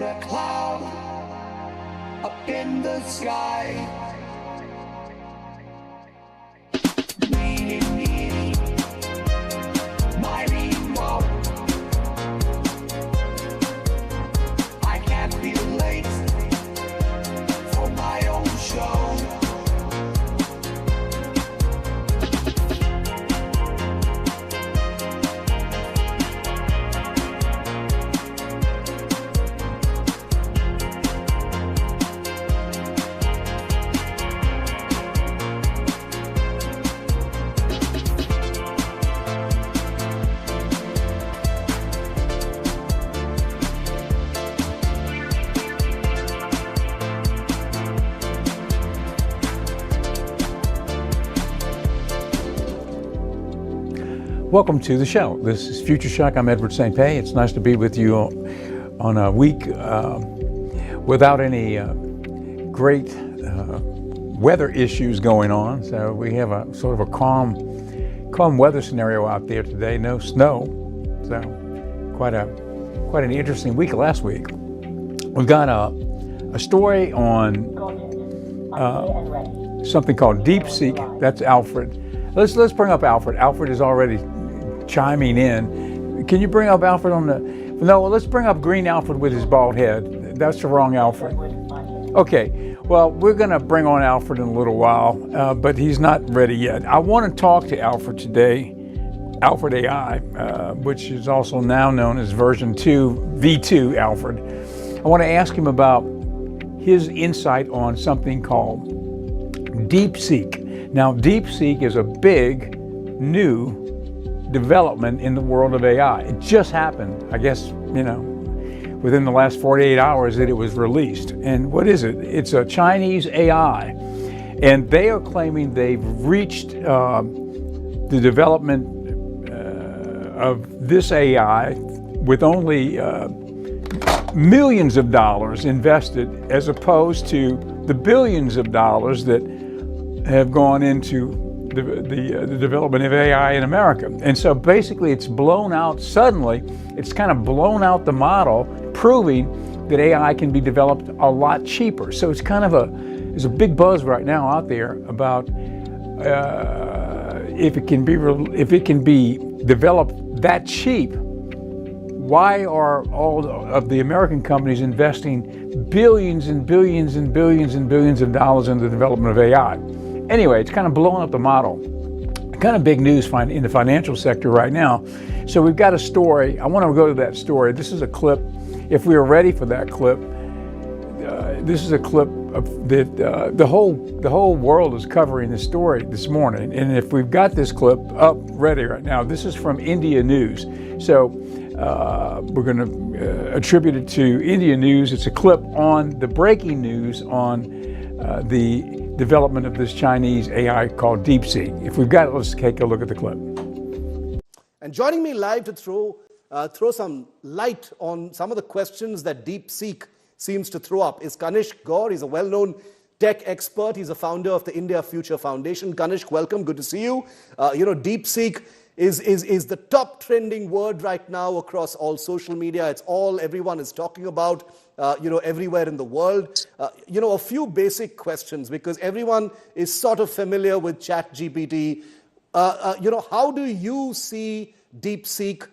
a cloud up in the sky. My remote. I can't be late for my own show. Welcome to the show. This is Future Shock. I'm Edward St. Pé. It's nice to be with you on a week without any great weather issues going on. So we have a sort of a calm weather scenario out there today. No snow. So quite an interesting week last week. We've got a story on something called DeepSeek. That's Alfred. Let's bring up Alfred. Alfred is already chiming in. Can you bring up Alfred on the? No, let's bring up Green Alfred with his bald head. That's the wrong Alfred. Okay. Well, we're going to bring on Alfred in a little while, but he's not ready yet. I want to talk to Alfred today, Alfred AI, which is also now known as version 2, V2 Alfred. I want to ask him about his insight on something called DeepSeek. Now, DeepSeek is a big, new development in the world of AI. It just happened, I guess, within the last 48 hours that it was released. And what is it? It's a Chinese AI. And they are claiming they've reached the development of this AI with only millions of dollars invested, as opposed to the billions of dollars that have gone into the development of AI in America. And so basically it's blown out suddenly. It's kind of blown out the model, proving that AI can be developed a lot cheaper. So it's kind of there's a big buzz right now out there about if it can be developed that cheap. Why are all of the American companies investing billions and billions and billions and billions of dollars in the development of AI? Anyway, it's kind of blowing up the model. Kind of big news in the financial sector right now. So we've got a story. I want to go to that story. This is a clip. If we are ready for that clip, this is a clip that the whole world is covering this story this morning. And if we've got this clip up ready right now, this is from India News. So we're going to attribute it to India News. It's a clip on the breaking news on the development of this Chinese AI called DeepSeek. If we've got it, let's take a look at the clip. And joining me live to throw some light on some of the questions that DeepSeek seems to throw up is Kanishk Gaur. He's a well-known tech expert. He's a founder of the India Future Foundation. Kanishk, welcome. Good to see you. DeepSeek is the top trending word right now across all social media. It's all everyone is talking about, everywhere in the world. A few basic questions, because everyone is sort of familiar with ChatGPT. How do you see DeepSeek?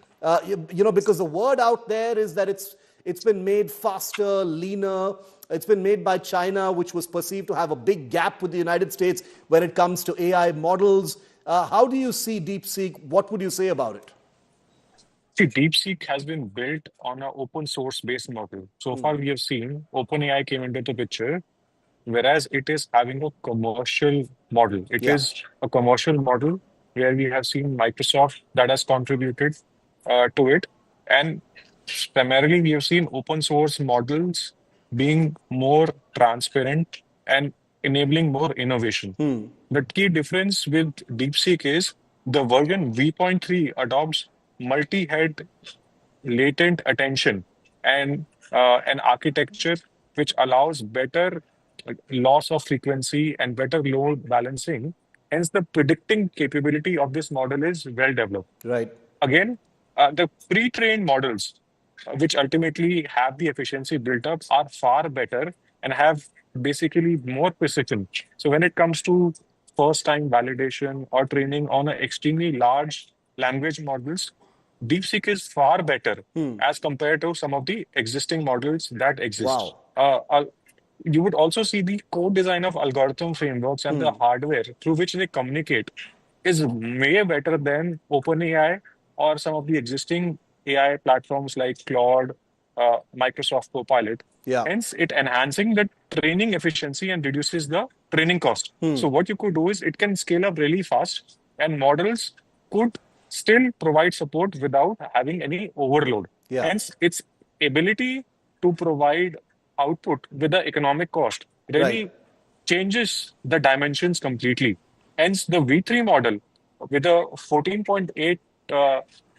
Because the word out there is that it's been made faster, leaner. It's been made by China, which was perceived to have a big gap with the United States when it comes to AI models. How do you see DeepSeek? What would you say about it? See, DeepSeek has been built on an open source based model. So far, we have seen OpenAI came into the picture, whereas it is having a commercial model. It is a commercial model where we have seen Microsoft that has contributed to it. And primarily, we have seen open source models being more transparent and enabling more innovation. The key difference with DeepSeek is the version V.3 adopts multi-head latent attention and an architecture which allows better loss of frequency and better load balancing. Hence, the predicting capability of this model is well developed. Right. Again, the pre-trained models which ultimately have the efficiency built up, are far better and have basically more precision. So when it comes to first time validation or training on an extremely large language models, DeepSeek is far better as compared to some of the existing models that exist. Wow. You would also see the code design of algorithm frameworks and the hardware through which they communicate is way better than OpenAI or some of the existing AI platforms like Claude, Microsoft Copilot. Yeah. Hence, it enhancing the training efficiency and reduces the training cost. So what you could do is it can scale up really fast, and models could still provide support without having any overload. Yeah. Hence, its ability to provide output with the economic cost Right. really changes the dimensions completely. Hence, the V3 model with a 14.8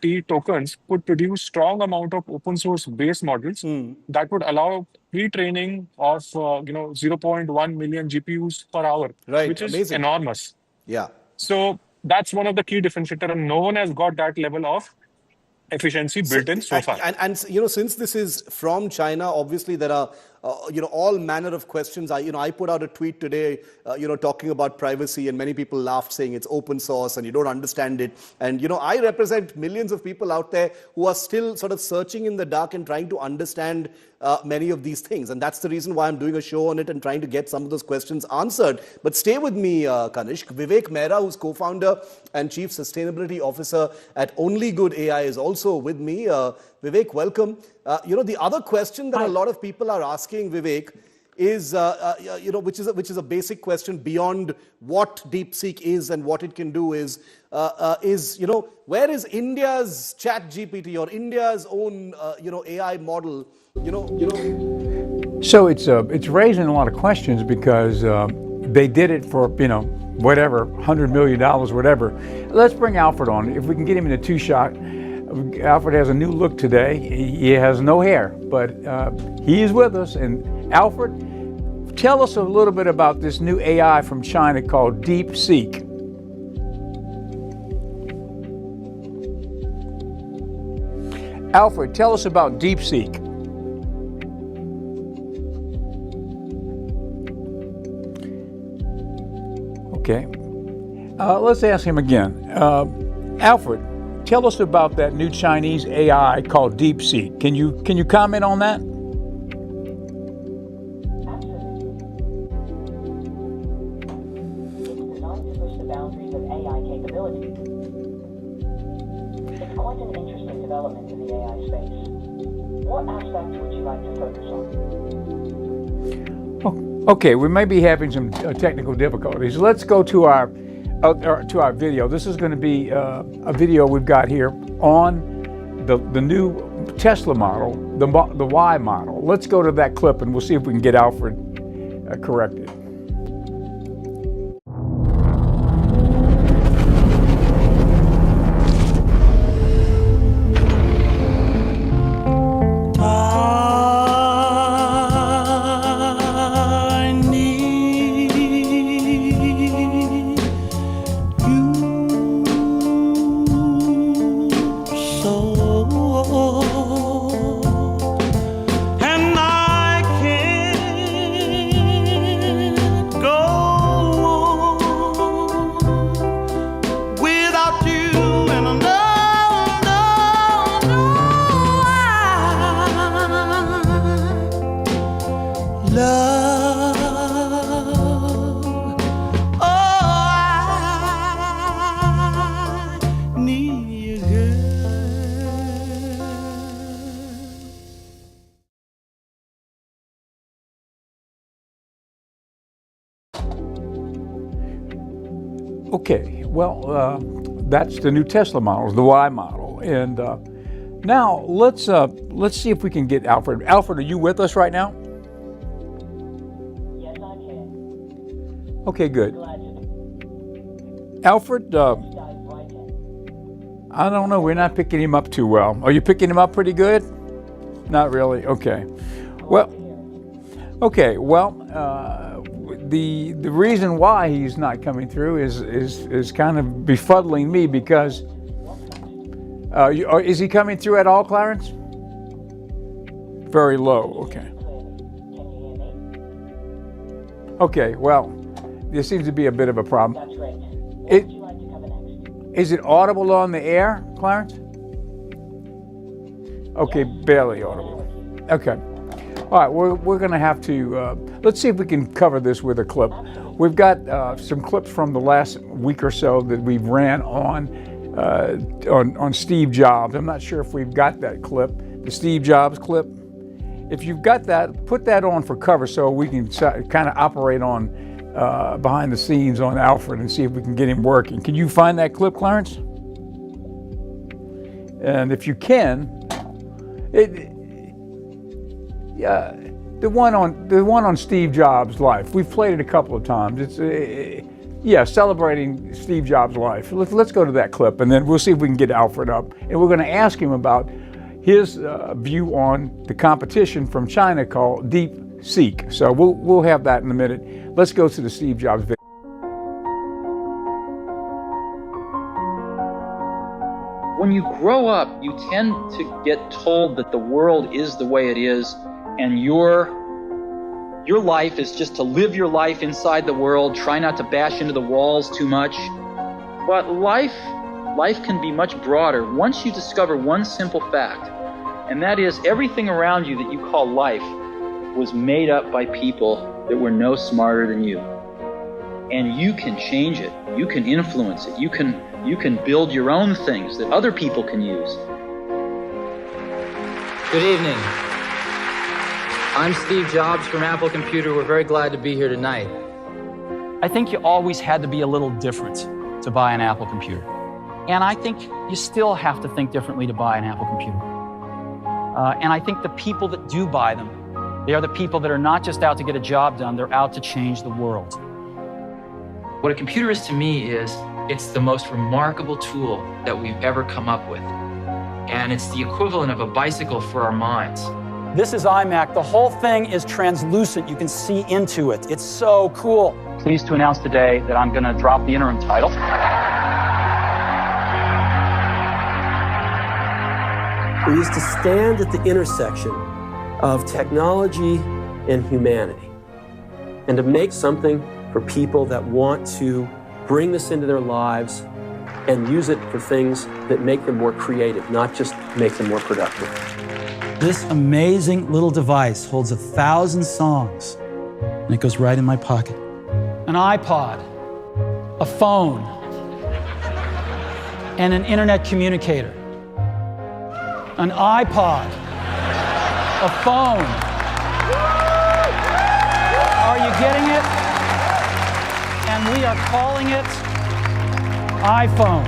T tokens could produce strong amount of open source based models that would allow pre-training of zero point 0.1 million GPUs per hour, Right. which is Amazing. enormous. Yeah. So that's one of the key differentiator, and no one has got that level of efficiency built in so far. And since this is from China, obviously there are all manner of questions. I put out a tweet today, talking about privacy, and many people laughed, saying it's open source and you don't understand it. And I represent millions of people out there who are still sort of searching in the dark and trying to understand many of these things, and that's the reason why I'm doing a show on it and trying to get some of those questions answered. But stay with me, Kanishk. Vivek Mehra, who's co-founder and chief sustainability officer at Only Good AI, is also with me. Vivek, welcome. The other question that a lot of people are asking, Vivek, is which is a basic question beyond what DeepSeek is and what it can do is where is India's ChatGPT or India's own AI model? So it's raising a lot of questions because they did it for whatever $100 million, whatever. Let's bring Alfred on. If we can get him in a two-shot. Alfred has a new look today. He has no hair, but he is with us. And Alfred, tell us a little bit about this new AI from China called DeepSeek. Alfred, tell us about DeepSeek. Okay, let's ask him again. Alfred, tell us about that new Chinese AI called DeepSeek. Can you comment on that? Absolutely. It's designed to push the boundaries of AI capability. It's quite an interesting development in the AI space. What aspects would you like to focus on? Okay, we may be having some technical difficulties. Let's go to our video. This is going to be a video we've got here on the new Tesla model, the Y model. Let's go to that clip and we'll see if we can get Alfred corrected. Okay, well, that's the new Tesla model, the Y model, and now let's see if we can get Alfred. Alfred, are you with us right now? Yes, I can. Okay, good. Glad to. Alfred, Dive right in. I don't know. We're not picking him up too well. Are you picking him up pretty good? Not really. Okay. Well, okay. Well, the reason why he's not coming through is kind of befuddling me because is he coming through at all, Clarence? Very low, okay. Can you hear me? Okay, well, there seems to be a bit of a problem. That's great. Where It- would you like to cover next? Is it audible on the air, Clarence? Okay, barely audible. Okay. All right, we're going to have to, let's see if we can cover this with a clip. We've got some clips from the last week or so that we've ran on Steve Jobs. I'm not sure if we've got that clip, the Steve Jobs clip. If you've got that, put that on for cover so we can kind of operate on behind the scenes on Alfred and see if we can get him working. Can you find that clip, Clarence? And if you can, the one on Steve Jobs' life. We've played it a couple of times. It's celebrating Steve Jobs' life. Let's go to that clip, and then we'll see if we can get Alfred up. And we're going to ask him about his view on the competition from China called DeepSeek. So we'll have that in a minute. Let's go to the Steve Jobs video. When you grow up, you tend to get told that the world is the way it is, and your life is just to live your life inside the world, try not to bash into the walls too much. But life can be much broader once you discover one simple fact, and that is everything around you that you call life was made up by people that were no smarter than you. And you can change it, you can influence it, you can build your own things that other people can use. Good evening. I'm Steve Jobs from Apple Computer. We're very glad to be here tonight. I think you always had to be a little different to buy an Apple computer. And I think you still have to think differently to buy an Apple computer. And I think the people that do buy them, they are the people that are not just out to get a job done, they're out to change the world. What a computer is to me is it's the most remarkable tool that we've ever come up with. And it's the equivalent of a bicycle for our minds. This is iMac. The whole thing is translucent. You can see into it. It's so cool. Pleased to announce today that I'm going to drop the interim title. We used to stand at the intersection of technology and humanity and to make something for people that want to bring this into their lives and use it for things that make them more creative, not just make them more productive. This amazing little device holds 1,000 songs, and it goes right in my pocket. An iPod, a phone, and an internet communicator. An iPod, a phone. Are you getting it? And we are calling it iPhone.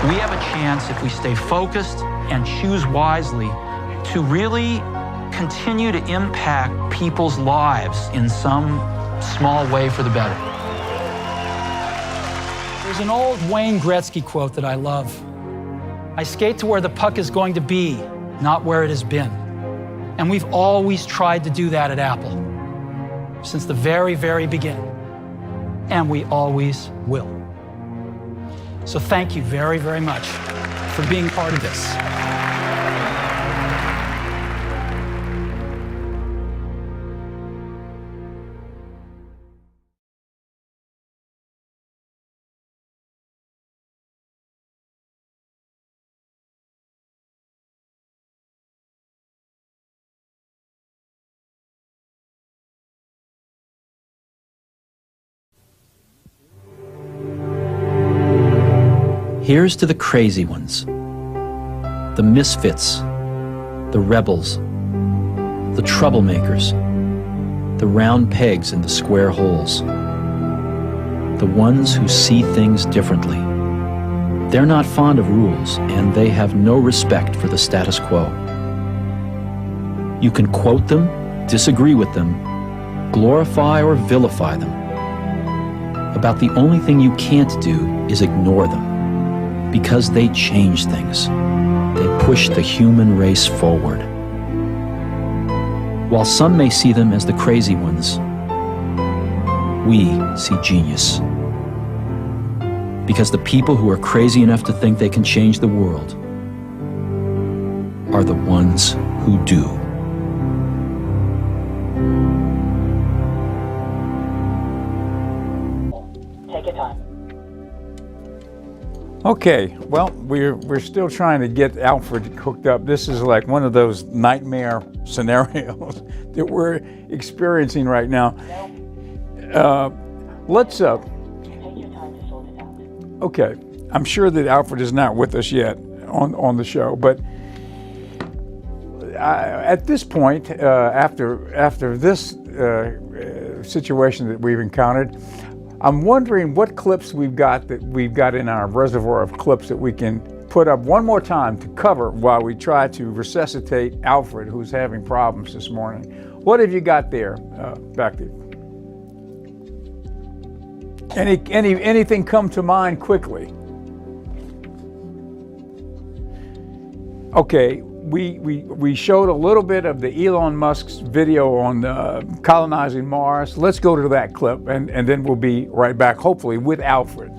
We have a chance, if we stay focused and choose wisely, to really continue to impact people's lives in some small way for the better. There's an old Wayne Gretzky quote that I love. I skate to where the puck is going to be, not where it has been. And we've always tried to do that at Apple, since the very, very beginning. And we always will. So thank you very, very much for being part of this. Here's to the crazy ones, the misfits, the rebels, the troublemakers, the round pegs in the square holes, the ones who see things differently. They're not fond of rules, and they have no respect for the status quo. You can quote them, disagree with them, glorify or vilify them. About the only thing you can't do is ignore them. Because they change things. They push the human race forward. While some may see them as the crazy ones, we see genius. Because the people who are crazy enough to think they can change the world are the ones who do. Take your time. Okay, well, we're still trying to get Alfred hooked up. This is like one of those nightmare scenarios that we're experiencing right now. Let's Take your time to sort it out. okay. I'm sure that Alfred is not with us yet on the show, but at this point, after this situation that we've encountered, I'm wondering what clips we've got in our reservoir of clips that we can put up one more time to cover while we try to resuscitate Alfred, who's having problems this morning. What have you got there, Bhakti? Anything come to mind quickly? Okay, we showed a little bit of the Elon Musk's video on colonizing Mars. Let's go to that clip, and then we'll be right back, hopefully, with Alfred.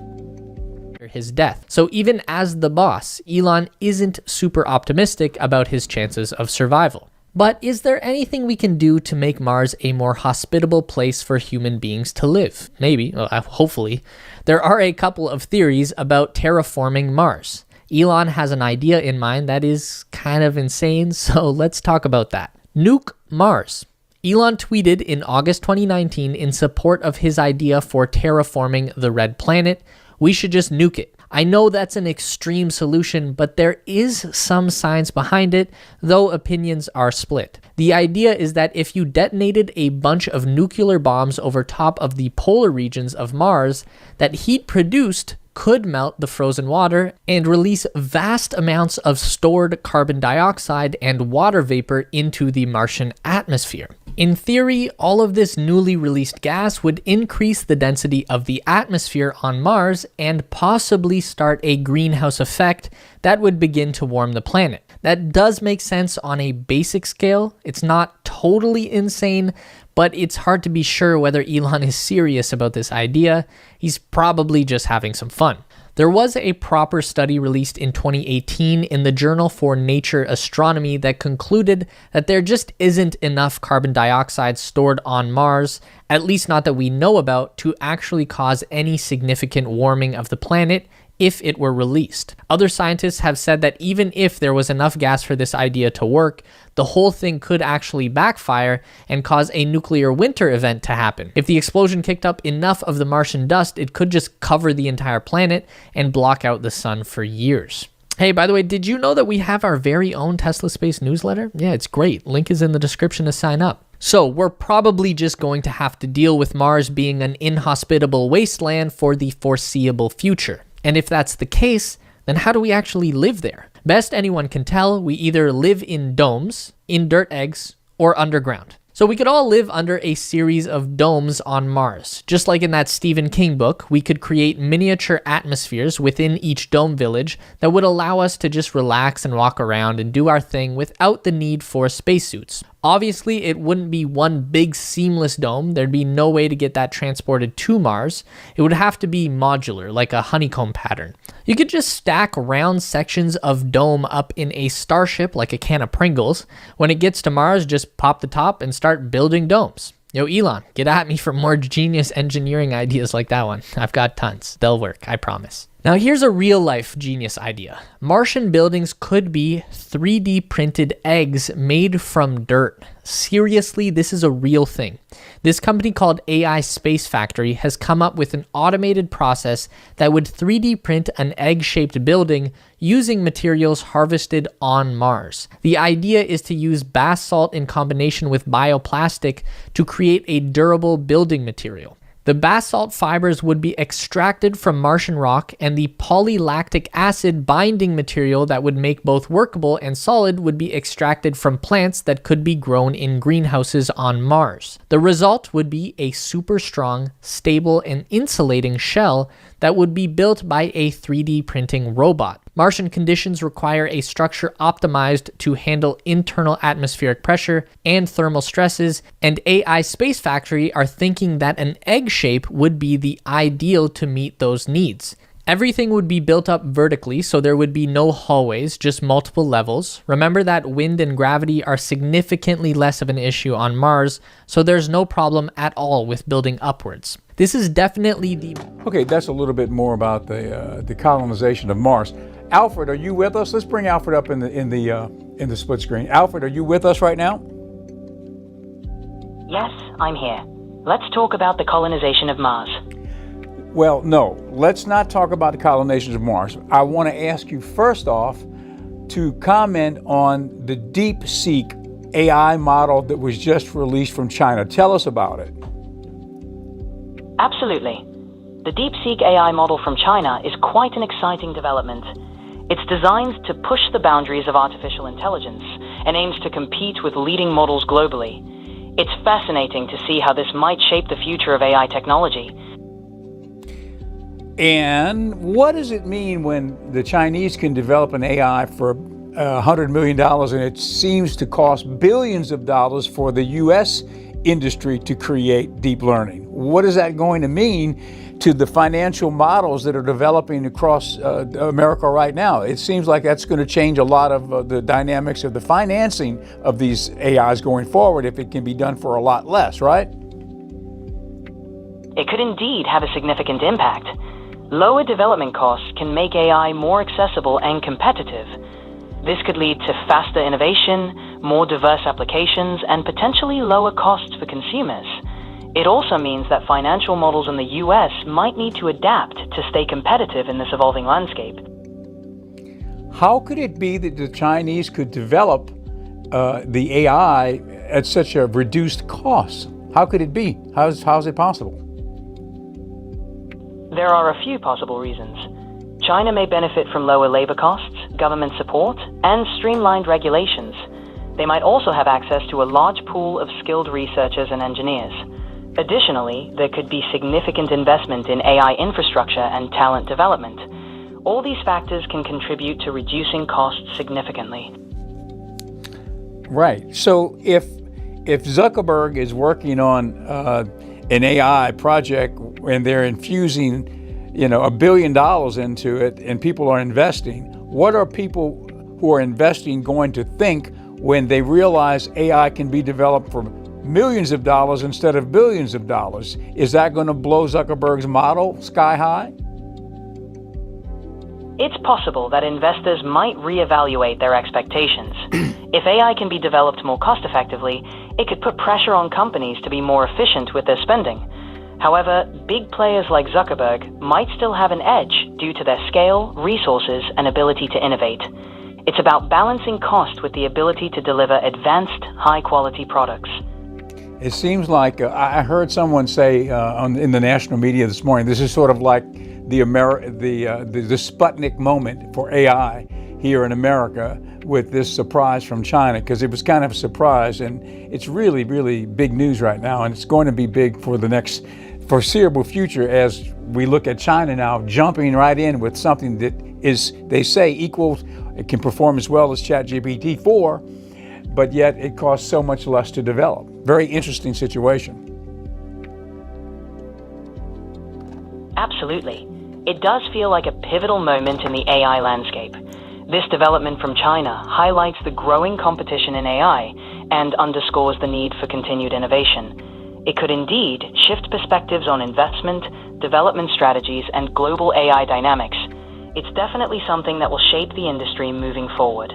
His death. So even as the boss, Elon isn't super optimistic about his chances of survival. But is there anything we can do to make Mars a more hospitable place for human beings to live? Maybe, hopefully. There are a couple of theories about terraforming Mars. Elon has an idea in mind that is kind of insane, so let's talk about that. Nuke Mars. Elon tweeted in August 2019 in support of his idea for terraforming the red planet, "We should just nuke it." I know that's an extreme solution, but there is some science behind it, though opinions are split. The idea is that if you detonated a bunch of nuclear bombs over top of the polar regions of Mars, that heat produced could melt the frozen water and release vast amounts of stored carbon dioxide and water vapor into the Martian atmosphere. In theory, all of this newly released gas would increase the density of the atmosphere on Mars and possibly start a greenhouse effect that would begin to warm the planet. That does make sense on a basic scale. It's not totally insane, but it's hard to be sure whether Elon is serious about this idea. He's probably just having some fun. There was a proper study released in 2018 in the Journal for Nature Astronomy that concluded that there just isn't enough carbon dioxide stored on Mars, at least not that we know about, to actually cause any significant warming of the planet if it were released. Other scientists have said that even if there was enough gas for this idea to work, the whole thing could actually backfire and cause a nuclear winter event to happen. If the explosion kicked up enough of the Martian dust, it could just cover the entire planet and block out the sun for years. Hey, by the way, did you know that we have our very own Tesla Space newsletter? Yeah, it's great. Link is in the description to sign up. So we're probably just going to have to deal with Mars being an inhospitable wasteland for the foreseeable future. And if that's the case, then how do we actually live there? Best anyone can tell, we either live in domes, in dirt eggs, or underground. So we could all live under a series of domes on Mars. Just like in that Stephen King book, we could create miniature atmospheres within each dome village that would allow us to just relax and walk around and do our thing without the need for spacesuits. Obviously, it wouldn't be one big seamless dome. There'd be no way to get that transported to Mars. It would have to be modular, like a honeycomb pattern. You could just stack round sections of dome up in a starship like a can of Pringles. When it gets to Mars, just pop the top and start building domes. Yo, Elon, get at me for more genius engineering ideas like that one. I've got tons. They'll work, I promise. Now here's a real-life genius idea. Martian buildings could be 3D printed eggs made from dirt. Seriously, this is a real thing. This company called AI Space Factory has come up with an automated process that would 3D print an egg-shaped building using materials harvested on Mars. The idea is to use basalt in combination with bioplastic to create a durable building material. The basalt fibers would be extracted from Martian rock, and the polylactic acid binding material that would make both workable and solid would be extracted from plants that could be grown in greenhouses on Mars. The result would be a super strong, stable, and insulating shell that would be built by a 3D printing robot. Martian conditions require a structure optimized to handle internal atmospheric pressure and thermal stresses, and AI Space Factory are thinking that an egg shape would be the ideal to meet those needs. Everything would be built up vertically, so there would be no hallways, just multiple levels. Remember that wind and gravity are significantly less of an issue on Mars, so there's no problem at all with building upwards. This is definitely the... Okay, that's a little bit more about the colonization of Mars. Alfred, are you with us? Let's bring Alfred up in the split screen. Alfred, are you with us right now? Yes, I'm here. Let's talk about the colonization of Mars. Well, no, let's not talk about the colonization of Mars. I want to ask you first off to comment on the DeepSeek AI model that was just released from China. Tell us about it. Absolutely. The DeepSeek AI model from China is quite an exciting development. It's designed to push the boundaries of artificial intelligence and aims to compete with leading models globally. It's fascinating to see how this might shape the future of AI technology. And what does it mean when the Chinese can develop an AI for $100 million and it seems to cost billions of dollars for the US industry to create deep learning? What is that going to mean to the financial models that are developing across America right now? It seems like that's going to change a lot of the dynamics of the financing of these AIs going forward if it can be done for a lot less, right? It could indeed have a significant impact. Lower development costs can make AI more accessible and competitive. This could lead to faster innovation, more diverse applications, and potentially lower costs for consumers. It also means that financial models in the US might need to adapt to stay competitive in this evolving landscape. How could it be that the Chinese could develop the AI at such a reduced cost? How could it be? How's it possible? There are a few possible reasons. China may benefit from lower labor costs, government support, and streamlined regulations. They might also have access to a large pool of skilled researchers and engineers. Additionally, there could be significant investment in AI infrastructure and talent development. All these factors can contribute to reducing costs significantly. Right. So if Zuckerberg is working on an AI project and they're infusing, $1 billion into it and people are investing, what are people who are investing going to think when they realize AI can be developed for millions of dollars instead of billions of dollars? Is that going to blow Zuckerberg's model sky high? It's possible that investors might reevaluate their expectations. If AI can be developed more cost-effectively, it could put pressure on companies to be more efficient with their spending. However, big players like Zuckerberg might still have an edge due to their scale, resources, and ability to innovate. It's about balancing cost with the ability to deliver advanced, high-quality products. It seems like I heard someone say in the national media this morning, this is sort of like the Sputnik moment for AI here in America with this surprise from China, because it was kind of a surprise, and it's really, really big news right now, and it's going to be big for the next foreseeable future as we look at China now jumping right in with something that is, they say, equals, it can perform as well as ChatGPT 4, but yet it costs so much less to develop. Very interesting situation. Absolutely. It does feel like a pivotal moment in the AI landscape. This development from China highlights the growing competition in AI and underscores the need for continued innovation. It could indeed shift perspectives on investment, development strategies, and global AI dynamics. It's definitely something that will shape the industry moving forward.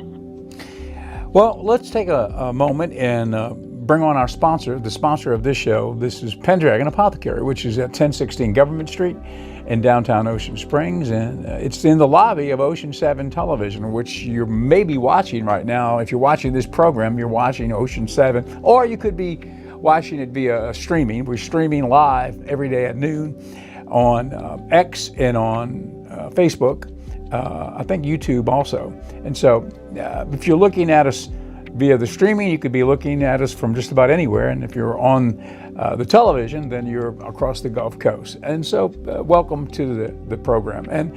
Well, let's take a moment and bring on our sponsor, the sponsor of this show. This is Pendragon Apothecary, which is at 1016 Government Street in downtown Ocean Springs, and it's in the lobby of Ocean 7 Television, which you may be watching right now. If you're watching this program, you're watching Ocean 7, or you could be watching it via streaming. We're streaming live every day at noon on X and on Facebook, I think YouTube also. And so if you're looking at us via the streaming, you could be looking at us from just about anywhere. And if you're on the television, then you're across the Gulf Coast. And so welcome to the program. And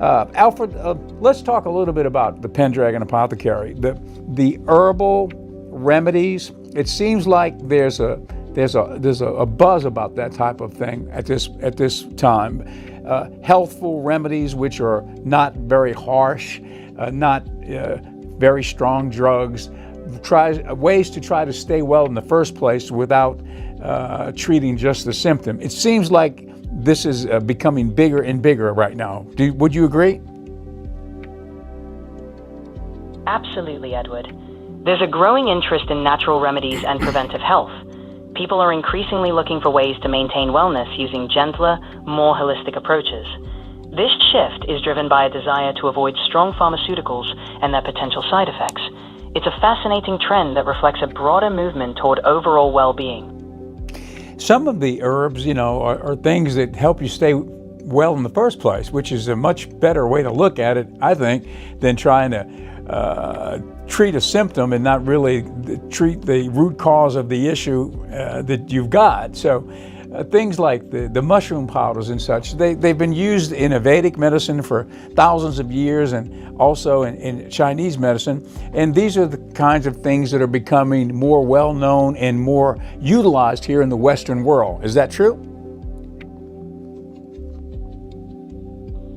Alfred, let's talk a little bit about the Pendragon Apothecary, the herbal remedies. It seems like there's a buzz about that type of thing at this time. healthful remedies which are not very harsh, not very strong drugs, ways to try to stay well in the first place without treating just the symptom. It seems like this is becoming bigger and bigger right now. Would you agree? Absolutely, Edward. There's a growing interest in natural remedies and preventive health. People are increasingly looking for ways to maintain wellness using gentler, more holistic approaches. This shift is driven by a desire to avoid strong pharmaceuticals and their potential side effects. It's a fascinating trend that reflects a broader movement toward overall well-being. Some of the herbs, are things that help you stay well in the first place, which is a much better way to look at it, I think, than trying to treat a symptom and not really treat the root cause of the issue that you've got. So things like the mushroom powders and such, they've been used in Vedic medicine for thousands of years and also in Chinese medicine. And these are the kinds of things that are becoming more well-known and more utilized here in the Western world. Is that true?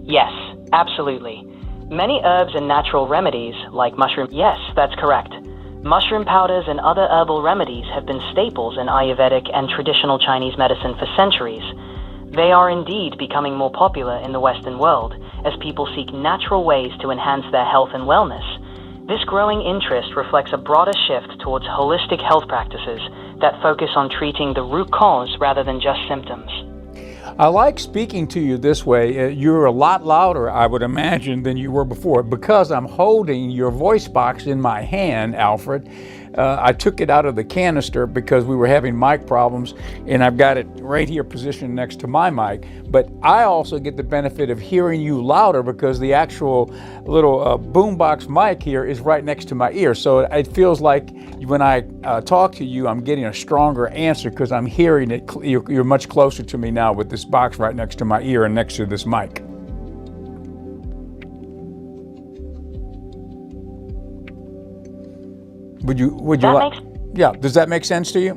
Yes, absolutely. Many herbs and natural remedies, like mushroom, yes, that's correct. Mushroom powders and other herbal remedies have been staples in Ayurvedic and traditional Chinese medicine for centuries. They are indeed becoming more popular in the Western world as people seek natural ways to enhance their health and wellness. This growing interest reflects a broader shift towards holistic health practices that focus on treating the root cause rather than just symptoms. I like speaking to you this way. You're a lot louder, I would imagine, than you were before because I'm holding your voice box in my hand, Alfred. I took it out of the canister because we were having mic problems, and I've got it right here positioned next to my mic. But I also get the benefit of hearing you louder because the actual little boombox mic here is right next to my ear. So it feels like when I talk to you, I'm getting a stronger answer because I'm hearing it. You're much closer to me now with this box right next to my ear and next to this mic. Would you like? Yeah, does that make sense to you?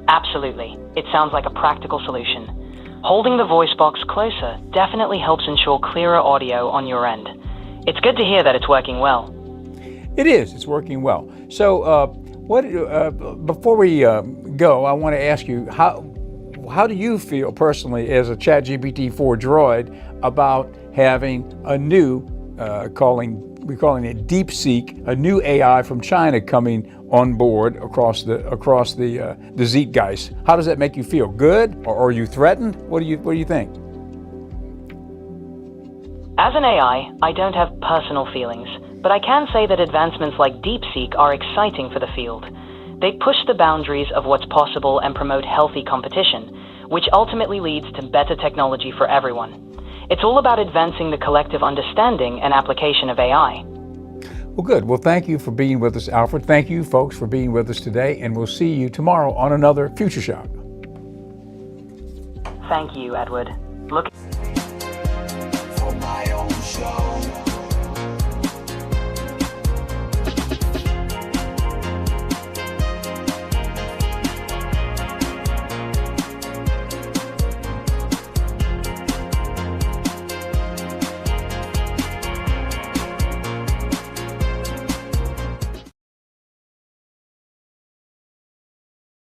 Absolutely. It sounds like a practical solution. Holding the voice box closer definitely helps ensure clearer audio on your end. It's good to hear that it's working well. It is. It's working well. So, before we go, I want to ask you how do you feel personally as a ChatGPT-4 droid about having a new we're calling it DeepSeek, a new AI from China coming on board across the Zeitgeist? How does that make you feel? Good, or are you threatened? What do you think? As an AI, I don't have personal feelings, but I can say that advancements like DeepSeek are exciting for the field. They push the boundaries of what's possible and promote healthy competition, which ultimately leads to better technology for everyone. It's all about advancing the collective understanding and application of AI. Well, good. Well, thank you for being with us, Alfred. Thank you, folks, for being with us today, and we'll see you tomorrow on another Future Shock. Thank you, Edward. For my own show.